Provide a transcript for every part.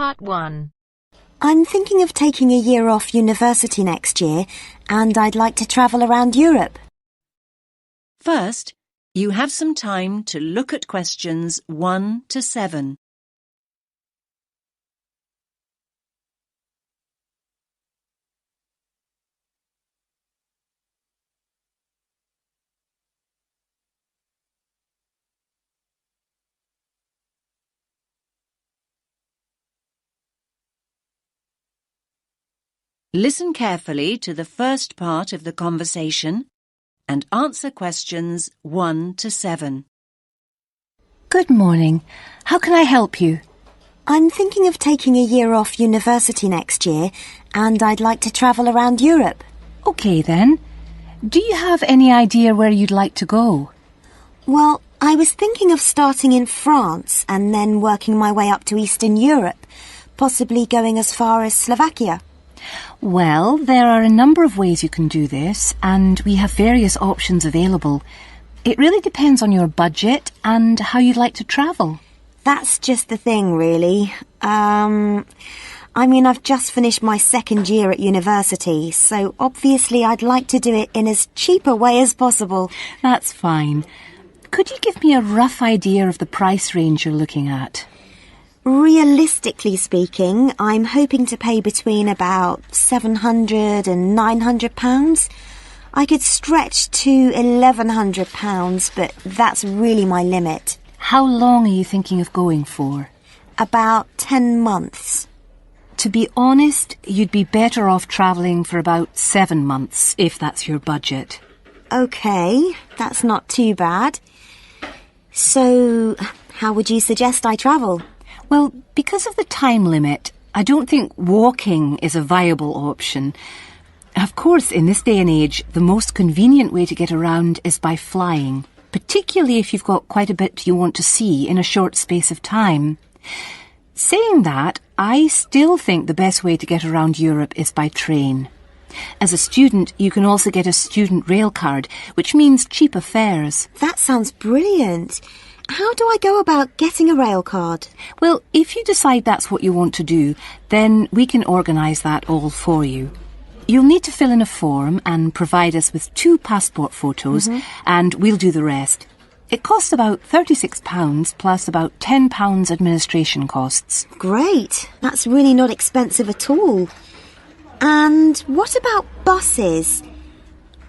Part 1. I'm thinking of taking a year off university next year, and I'd like to travel around Europe. First, you have some time to look at questions 1 to 7. Listen carefully to the first part of the conversation and answer questions 1 to 7. Good morning. How can I help you? I'm thinking of taking a year off university next year, and I'd like to travel around Europe. OK then. Do you have any idea where you'd like to go? Well, I was thinking of starting in France and then working my way up to Eastern Europe, possibly going as far as Slovakia. Well, there are a number of ways you can do this, and we have various options available. It really depends on your budget and how you'd like to travel. That's just the thing, really. I've just finished my second year at university, so obviously I'd like to do it in as cheap a way as possible. That's fine. Could you give me a rough idea of the price range you're looking at? Realistically speaking, I'm hoping to pay between about £700 and £900. I could stretch to £1,100, but that's really my limit. How long are you thinking of going for? About 10 months. To be honest, you'd be better off travelling for about 7 months, if that's your budget. OK, that's not too bad. So, how would you suggest I travel? Well, because of the time limit, I don't think walking is a viable option. Of course, in this day and age, the most convenient way to get around is by flying, particularly if you've got quite a bit you want to see in a short space of time. Saying that, I still think the best way to get around Europe is by train. As a student, you can also get a student rail card, which means cheaper fares. That sounds brilliant. How do I go about getting a rail card? Well, if you decide that's what you want to do, then we can organise that all for you. You'll need to fill in a form and provide us with 2 passport photos, and we'll do the rest. It costs about £36 plus about £10 administration costs. Great. That's really not expensive at all. And what about buses?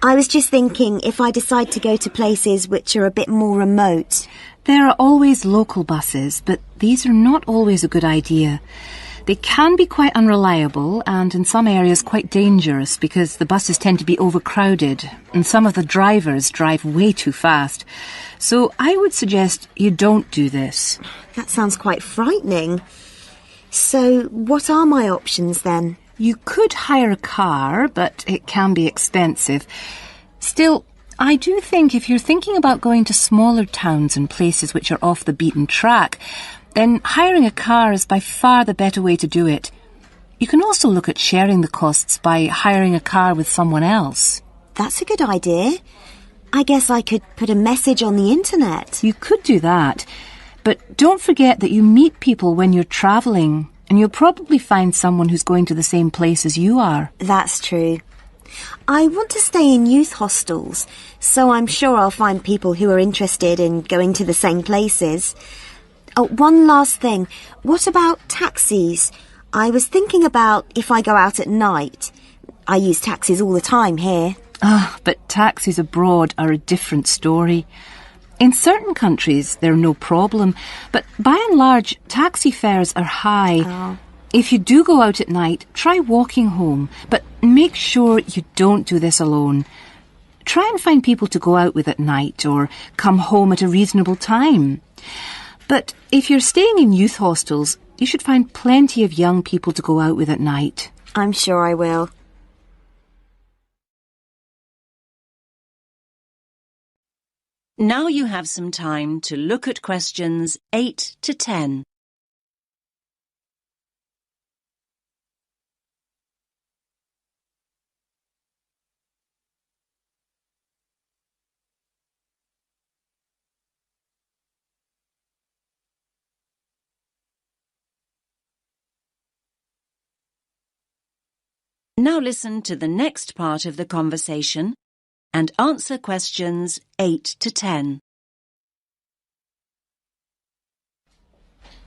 I was just thinking if I decide to go to places which are a bit more remote. There are always local buses, but these are not always a good idea. They can be quite unreliable and in some areas quite dangerous because the buses tend to be overcrowded and some of the drivers drive way too fast. So I would suggest you don't do this. That sounds quite frightening. So what are my options then? You could hire a car, but it can be expensive. Still, I do think if you're thinking about going to smaller towns and places which are off the beaten track, then hiring a car is by far the better way to do it. You can also look at sharing the costs by hiring a car with someone else. That's a good idea. I guess I could put a message on the internet. You could do that, but don't forget that you meet people when you're travelling, and you'll probably find someone who's going to the same place as you are. That's true. I want to stay in youth hostels, so I'm sure I'll find people who are interested in going to the same places. Oh, one last thing. What about taxis? I was thinking about if I go out at night. I use taxis all the time here. But taxis abroad are a different story. In certain countries, they're no problem, but by and large, taxi fares are high. Oh. If you do go out at night, try walking home, but make sure you don't do this alone. Try and find people to go out with at night or come home at a reasonable time. But if you're staying in youth hostels, you should find plenty of young people to go out with at night. I'm sure I will. Now you have some time to look at questions 8 to 10. Now listen to the next part of the conversation and answer questions 8 to 10.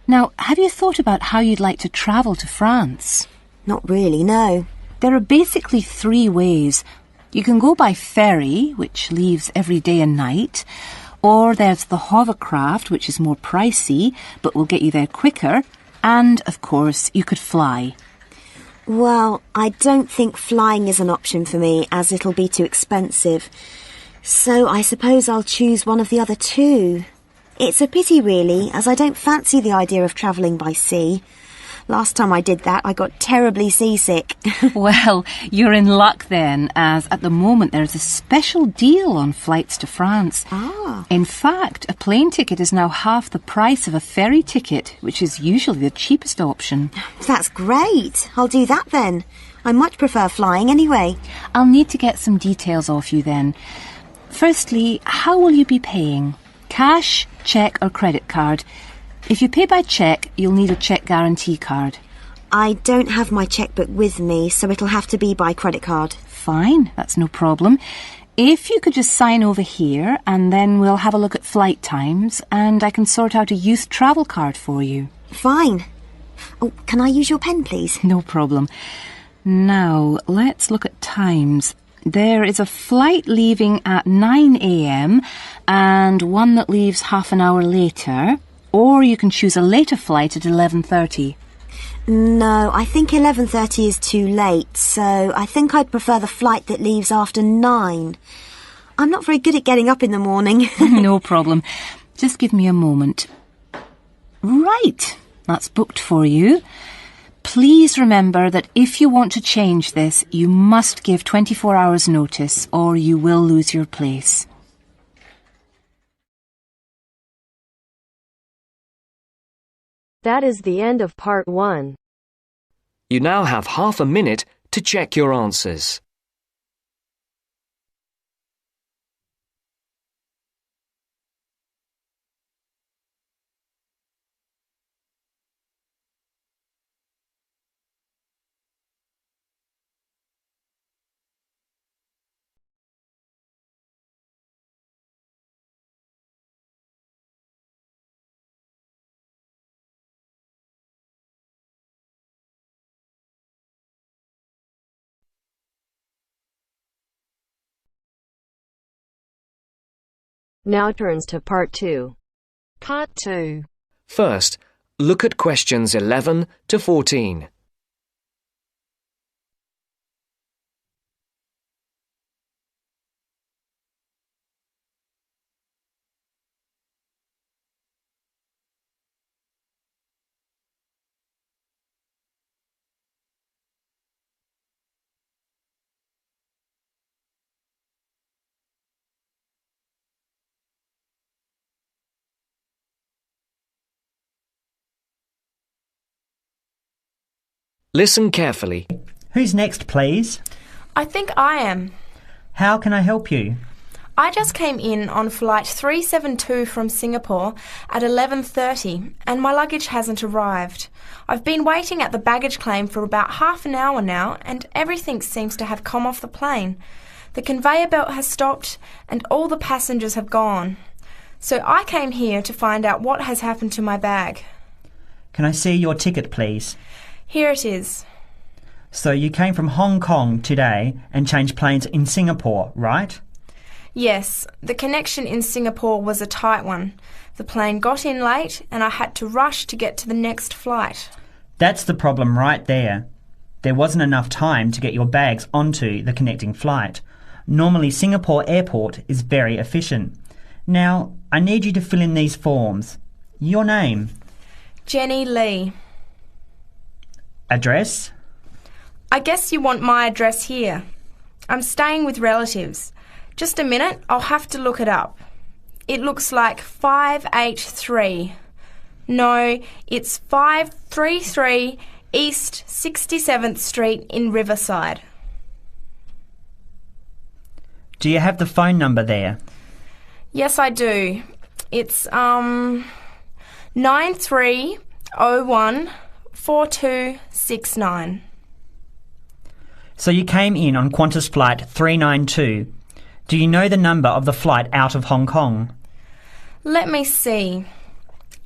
Now, have you thought about how you'd like to travel to France? Not really, no. There are basically 3 ways. You can go by ferry, which leaves every day and night, or there's the hovercraft, which is more pricey, but will get you there quicker, and, of course, you could fly. Well, I don't think flying is an option for me, as it'll be too expensive. So I suppose I'll choose one of the other 2. It's a pity, really, as I don't fancy the idea of travelling by sea. Last time I did that, I got terribly seasick. Well, you're in luck then, as at the moment there's a special deal on flights to France. Ah. In fact, a plane ticket is now half the price of a ferry ticket, which is usually the cheapest option. That's great. I'll do that then. I much prefer flying anyway. I'll need to get some details off you then. Firstly, how will you be paying? Cash, cheque or credit card? If you pay by cheque, you'll need a cheque guarantee card. I don't have my chequebook with me, so it'll have to be by credit card. Fine, that's no problem. If you could just sign over here, and then we'll have a look at flight times, and I can sort out a youth travel card for you. Fine. Oh, can I use your pen, please? No problem. Now, let's look at times. There is a flight leaving at 9 a.m. and one that leaves half an hour later. Or you can choose a later flight at 11:30. No, I think 11:30 is too late, so I think I'd prefer the flight that leaves after 9. I'm not very good at getting up in the morning. No problem. Just give me a moment. Right, that's booked for you. Please remember that if you want to change this, you must give 24 hours notice or you will lose your place. That is the end of part 1. You now have half a minute to check your answers. Now turns to part 2. Part 2. First, look at questions 11 to 14. Listen carefully. Who's next, please? I think I am. How can I help you? I just came in on flight 372 from Singapore at 11:30 and my luggage hasn't arrived. I've been waiting at the baggage claim for about half an hour now and everything seems to have come off the plane. The conveyor belt has stopped and all the passengers have gone. So I came here to find out what has happened to my bag. Can I see your ticket, please? Here it is. So you came from Hong Kong today and changed planes in Singapore, right? Yes, the connection in Singapore was a tight one. The plane got in late and I had to rush to get to the next flight. That's the problem right there. There wasn't enough time to get your bags onto the connecting flight. Normally Singapore Airport is very efficient. Now, I need you to fill in these forms. Your name. Jenny Lee. Address. I guess you want my address here. I'm staying with relatives. Just a minute, I'll have to look it up. It looks like 583. No, it's 533 East 67th Street in Riverside. Do you have the phone number there? Yes, I do. It's 9301 4269. So you came in on Qantas Flight 392. Do you know the number of the flight out of Hong Kong? Let me see.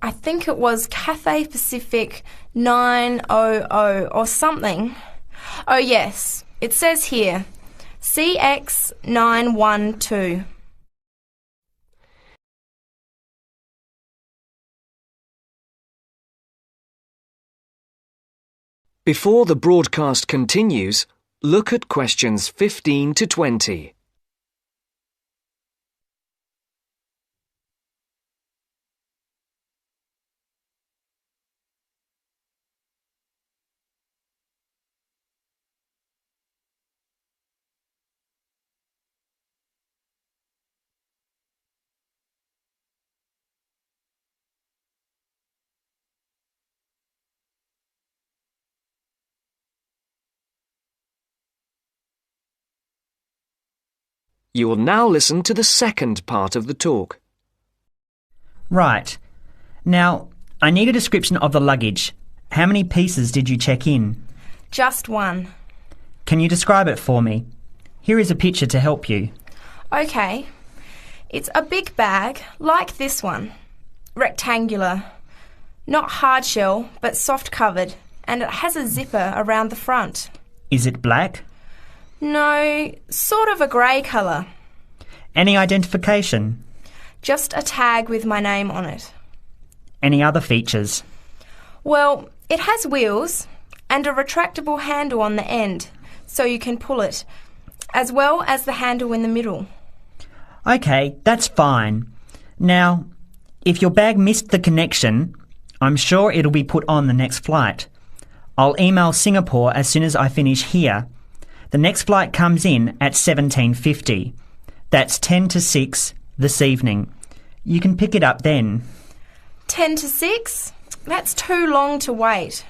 I think it was Cathay Pacific 900 or something. Oh yes, it says here, CX 912. Before the broadcast continues, look at questions 15 to 20. You will now listen to the second part of the talk. Right. Now, I need a description of the luggage. How many pieces did you check in? Just one. Can you describe it for me? Here is a picture to help you. Okay. It's a big bag, like this one. Rectangular. Not hard shell, but soft covered, and it has a zipper around the front. Is it black? No, sort of a grey colour. Any identification? Just a tag with my name on it. Any other features? Well, it has wheels and a retractable handle on the end, so you can pull it, as well as the handle in the middle. OK, that's fine. Now, if your bag missed the connection, I'm sure it'll be put on the next flight. I'll email Singapore as soon as I finish here. The next flight comes in at 17:50. That's 10 to 6 this evening. You can pick it up then. 10 to 6? That's too long to wait.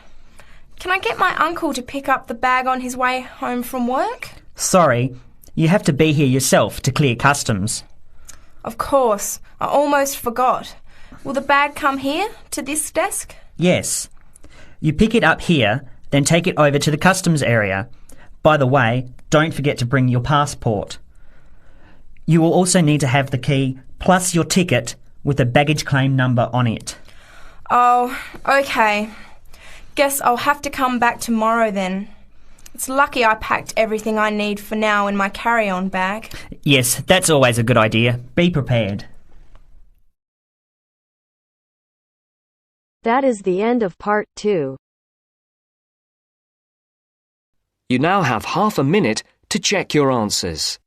Can I get my uncle to pick up the bag on his way home from work? Sorry, you have to be here yourself to clear customs. Of course, I almost forgot. Will the bag come here, to this desk? Yes. You pick it up here, then take it over to the customs area. By the way, don't forget to bring your passport. You will also need to have the key plus your ticket with a baggage claim number on it. Oh, okay. Guess I'll have to come back tomorrow then. It's lucky I packed everything I need for now in my carry-on bag. Yes, that's always a good idea. Be prepared. That is the end of part 2. You now have half a minute to check your answers.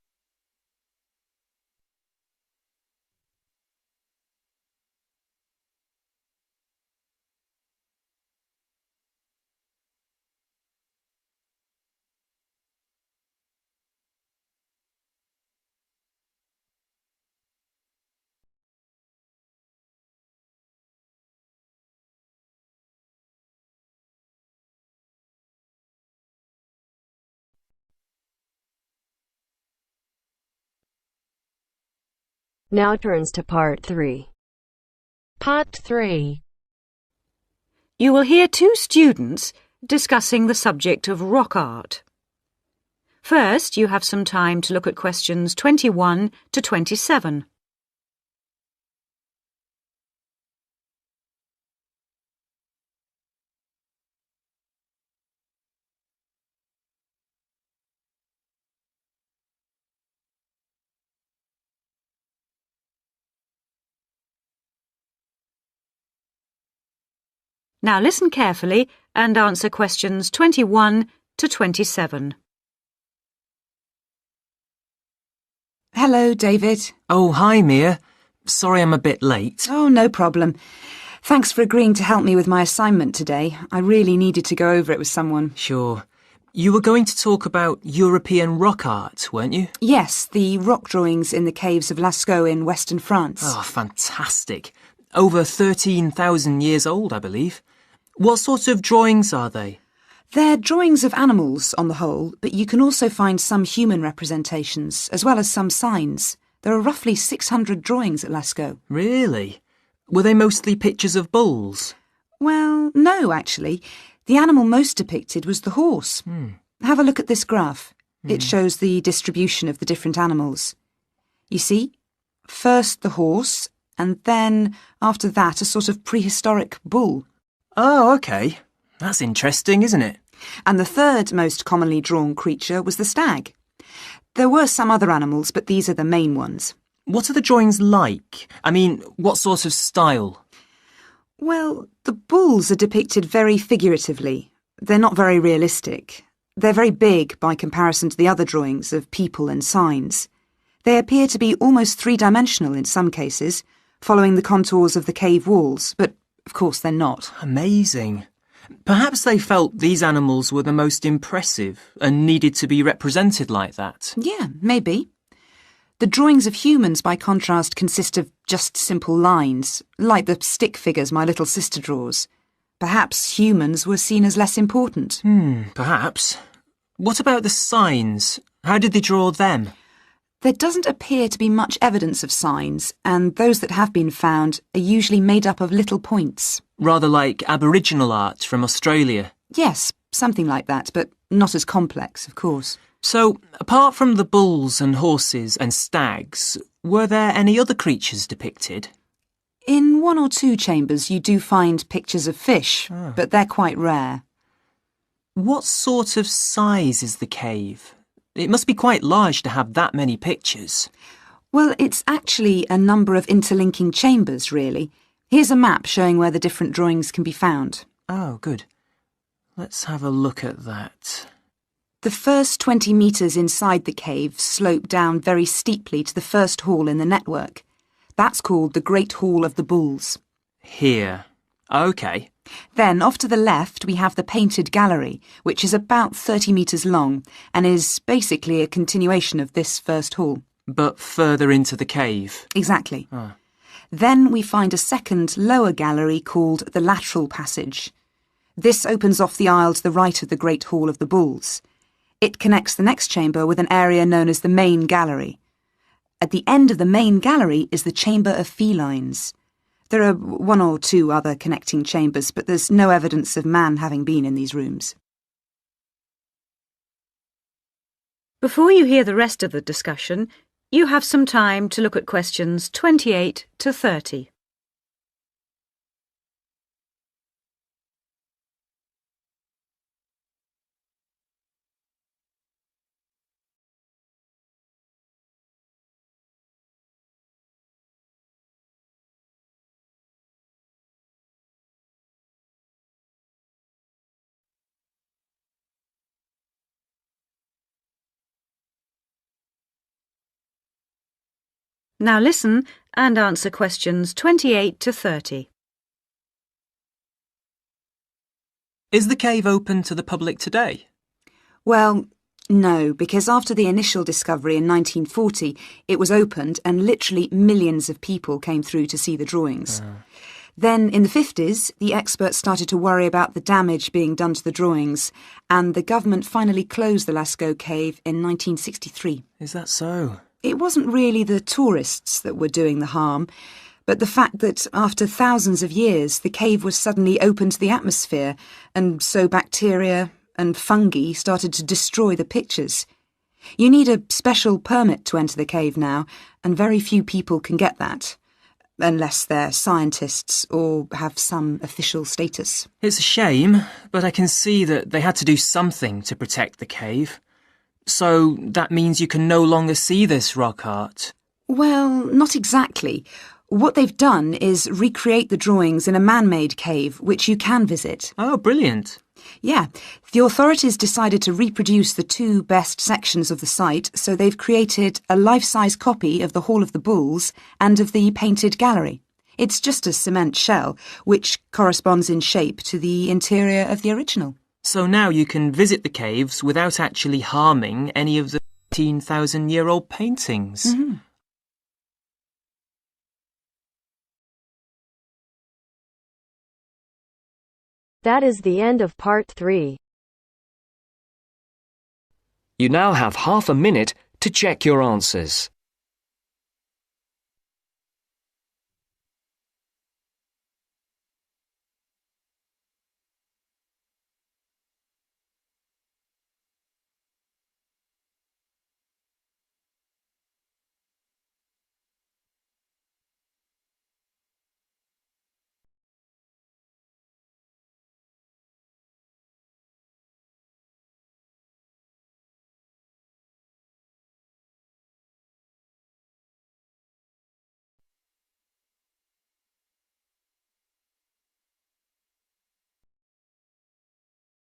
Now turns to part 3. Part 3. You will hear two students discussing the subject of rock art. First, you have some time to look at questions 21 to 27. Now listen carefully and answer questions 21 to 27. Hello, David. Oh, hi, Mia. Sorry I'm a bit late. Oh, no problem. Thanks for agreeing to help me with my assignment today. I really needed to go over it with someone. Sure. You were going to talk about European rock art, weren't you? Yes, the rock drawings in the caves of Lascaux in western France. Oh, fantastic. Over 13,000 years old, I believe. What sort of drawings are they? They're drawings of animals on the whole, but you can also find some human representations, as well as some signs. There are roughly 600 drawings at Lascaux. Really? Were they mostly pictures of bulls? Well, no, actually. The animal most depicted was the horse. Have a look at this graph. It shows the distribution of the different animals. You see, first the horse, and then, after that, a sort of prehistoric bull. Oh, OK. That's interesting, isn't it? And the third most commonly drawn creature was the stag. There were some other animals, but these are the main ones. What are the drawings like? I mean, what sort of style? Well, the bulls are depicted very figuratively. They're not very realistic. They're very big by comparison to the other drawings of people and signs. They appear to be almost three-dimensional in some cases, following the contours of the cave walls, but of course they're not. Amazing. Perhaps they felt these animals were the most impressive and needed to be represented like that. Yeah, maybe. The drawings of humans, by contrast, consist of just simple lines, like the stick figures my little sister draws. Perhaps humans were seen as less important. Perhaps. What about the signs? How did they draw them? There doesn't appear to be much evidence of signs, and those that have been found are usually made up of little points. Rather like Aboriginal art from Australia. Yes, something like that, but not as complex, of course. So, apart from the bulls and horses and stags, were there any other creatures depicted? In one or two chambers you do find pictures of fish, but they're quite rare. What sort of size is the cave? It must be quite large to have that many pictures. Well, it's actually a number of interlinking chambers, really. Here's a map showing where the different drawings can be found. Oh, good. Let's have a look at that. The first 20 metres inside the cave slope down very steeply to the first hall in the network. That's called the Great Hall of the Bulls. Here. OK. Then, off to the left, we have the Painted Gallery, which is about 30 metres long and is basically a continuation of this first hall. But further into the cave. Exactly. Then we find a second, lower gallery called the Lateral Passage. This opens off the aisle to the right of the Great Hall of the Bulls. It connects the next chamber with an area known as the Main Gallery. At the end of the Main Gallery is the Chamber of Felines. There are one or two other connecting chambers, but there's no evidence of man having been in these rooms. Before you hear the rest of the discussion, you have some time to look at questions 28 to 30. Now listen and answer questions 28 to 30. Is the cave open to the public today? Well, no, because after the initial discovery in 1940, it was opened and literally millions of people came through to see the drawings. Then, in the 50s, the experts started to worry about the damage being done to the drawings, and the government finally closed the Lascaux cave in 1963. Is that so? It wasn't really the tourists that were doing the harm, but the fact that after thousands of years the cave was suddenly open to the atmosphere, and so bacteria and fungi started to destroy the pictures. You need a special permit to enter the cave now, and very few people can get that, unless they're scientists or have some official status. It's a shame, but I can see that they had to do something to protect the cave. So that means you can no longer see this rock art? Well, not exactly. What they've done is recreate the drawings in a man-made cave, which you can visit. Oh, brilliant. Yeah, the authorities decided to reproduce the two best sections of the site, so they've created a life-size copy of the Hall of the Bulls and of the Painted Gallery. It's just a cement shell, which corresponds in shape to the interior of the original. So now you can visit the caves without actually harming any of the 15,000-year-old paintings. That is the end of part 3. You now have half a minute to check your answers.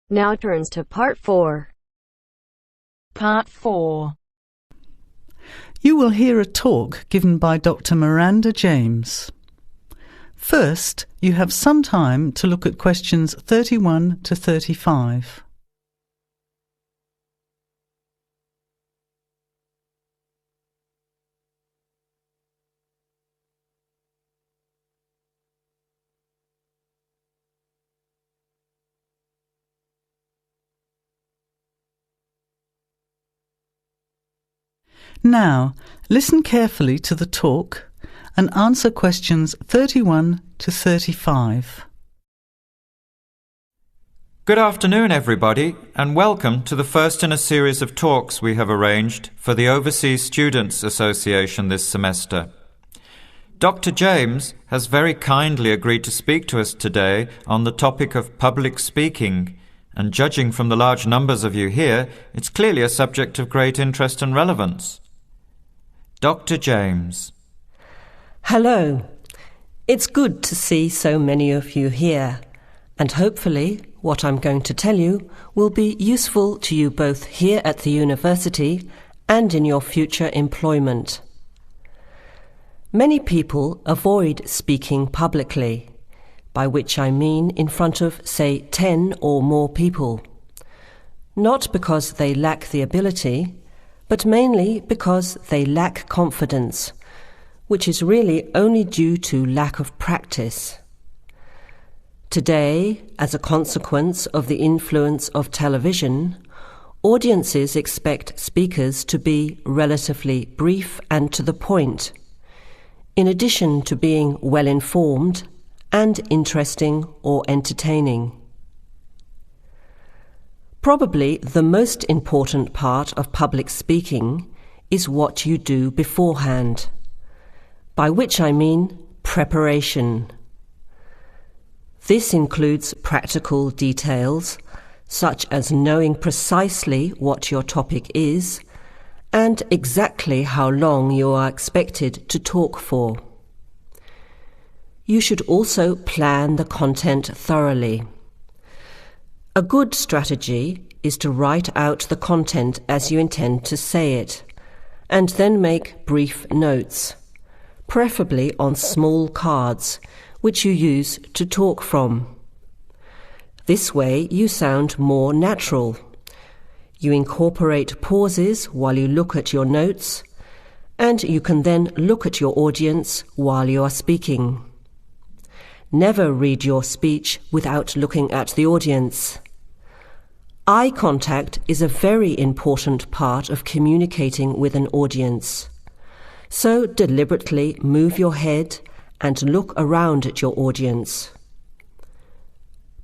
Now turns to Part 4. Part 4. You will hear a talk given by Dr. Miranda James. First, you have some time to look at questions 31 to 35. Now, listen carefully to the talk and answer questions 31 to 35. Good afternoon, everybody, and welcome to the first in a series of talks we have arranged for the Overseas Students Association this semester. Dr. James has very kindly agreed to speak to us today on the topic of public speaking, and judging from the large numbers of you here, it's clearly a subject of great interest and relevance. Dr. James. Hello. It's good to see so many of you here, and hopefully what I'm going to tell you will be useful to you both here at the university and in your future employment. Many people avoid speaking publicly, by which I mean in front of, say, 10 or more people. Not because they lack the ability, but mainly because they lack confidence, which is really only due to lack of practice. Today, as a consequence of the influence of television, audiences expect speakers to be relatively brief and to the point, in addition to being well-informed and interesting or entertaining. Probably the most important part of public speaking is what you do beforehand, by which I mean preparation. This includes practical details, such as knowing precisely what your topic is and exactly how long you are expected to talk for. You should also plan the content thoroughly. A good strategy is to write out the content as you intend to say it, and then make brief notes, preferably on small cards, which you use to talk from. This way you sound more natural. You incorporate pauses while you look at your notes, and you can then look at your audience while you are speaking. Never read your speech without looking at the audience. Eye contact is a very important part of communicating with an audience. So deliberately move your head and look around at your audience.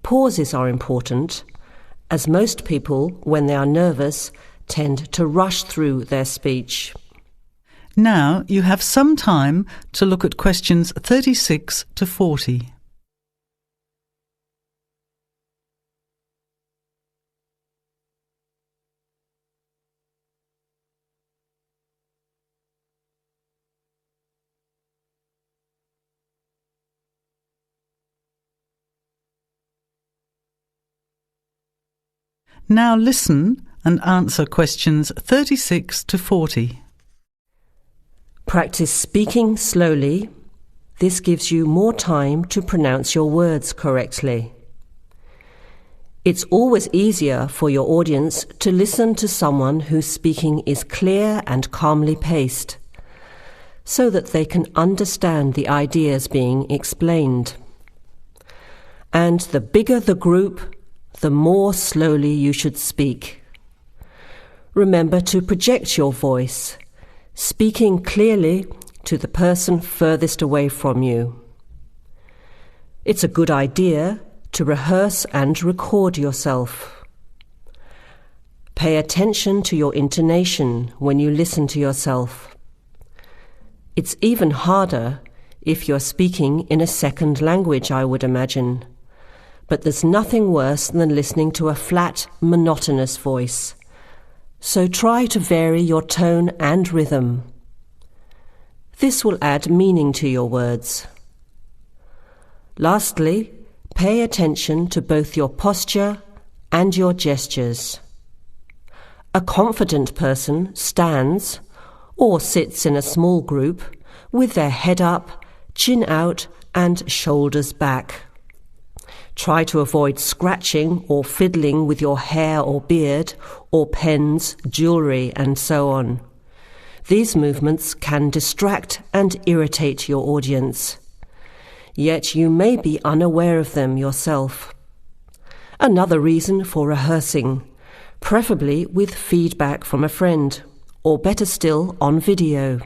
Pauses are important, as most people, when they are nervous, tend to rush through their speech. Now you have some time to look at questions 36 to 40. Now listen and answer questions 36 to 40. Practice speaking slowly. This gives you more time to pronounce your words correctly. It's always easier for your audience to listen to someone whose speaking is clear and calmly paced, so that they can understand the ideas being explained. And the bigger the group, the more slowly you should speak. Remember to project your voice, speaking clearly to the person furthest away from you. It's a good idea to rehearse and record yourself. Pay attention to your intonation when you listen to yourself. It's even harder if you're speaking in a second language, I would imagine. But there's nothing worse than listening to a flat, monotonous voice. So try to vary your tone and rhythm. This will add meaning to your words. Lastly, pay attention to both your posture and your gestures. A confident person stands or sits in a small group with their head up, chin out and shoulders back. Try to avoid scratching or fiddling with your hair or beard or pens, jewellery and so on. These movements can distract and irritate your audience. Yet you may be unaware of them yourself. Another reason for rehearsing, preferably with feedback from a friend, or better still, on video.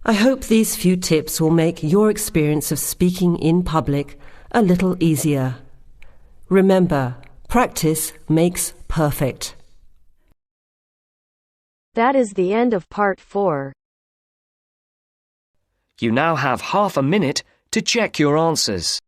I hope these few tips will make your experience of speaking in public a little easier. Remember, practice makes perfect. That is the end of part 4. You now have half a minute to check your answers.